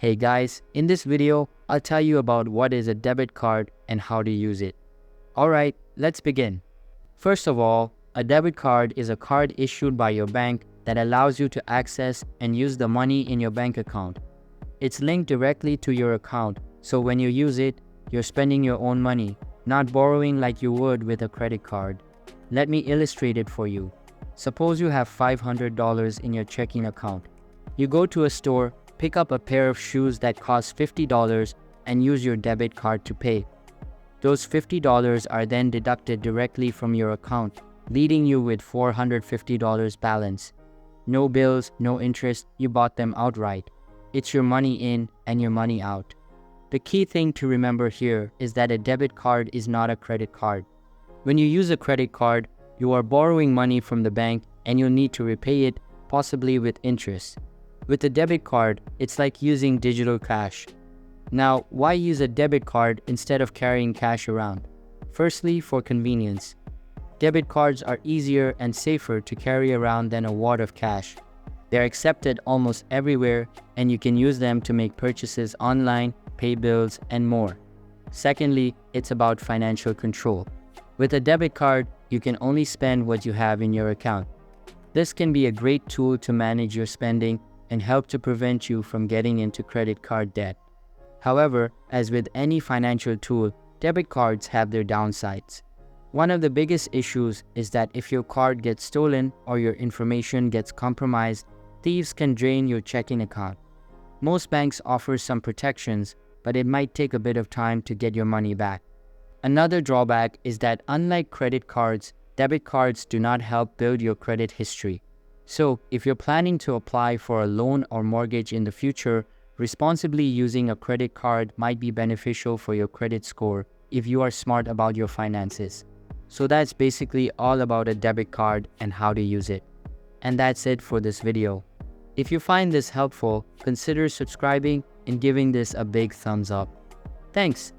Hey guys, in this video, I'll tell you about what is a debit card and how to use it. Alright, let's begin. First of all, a debit card is a card issued by your bank that allows you to access and use the money in your bank account. It's linked directly to your account, so when you use it, you're spending your own money, not borrowing like you would with a credit card. Let me illustrate it for you. Suppose you have $500 in your checking account. You go to a store, pick up a pair of shoes that cost $50 and use your debit card to pay. Those $50 are then deducted directly from your account, leaving you with $450 balance. No bills, no interest, you bought them outright. It's your money in and your money out. The key thing to remember here is that a debit card is not a credit card. When you use a credit card, you are borrowing money from the bank and you'll need to repay it, possibly with interest. With a debit card, it's like using digital cash. Now, why use a debit card instead of carrying cash around? Firstly, for convenience. Debit cards are easier and safer to carry around than a wad of cash. They're accepted almost everywhere and you can use them to make purchases online, pay bills, and more. Secondly, it's about financial control. With a debit card, you can only spend what you have in your account. This can be a great tool to manage your spending and help to prevent you from getting into credit card debt. However, as with any financial tool, debit cards have their downsides. One of the biggest issues is that if your card gets stolen or your information gets compromised, thieves can drain your checking account. Most banks offer some protections, but it might take a bit of time to get your money back. Another drawback is that unlike credit cards, debit cards do not help build your credit history. So, if you're planning to apply for a loan or mortgage in the future, responsibly using a credit card might be beneficial for your credit score if you are smart about your finances. So that's basically all about a debit card and how to use it. And that's it for this video. If you find this helpful, consider subscribing and giving this a big thumbs up. Thanks.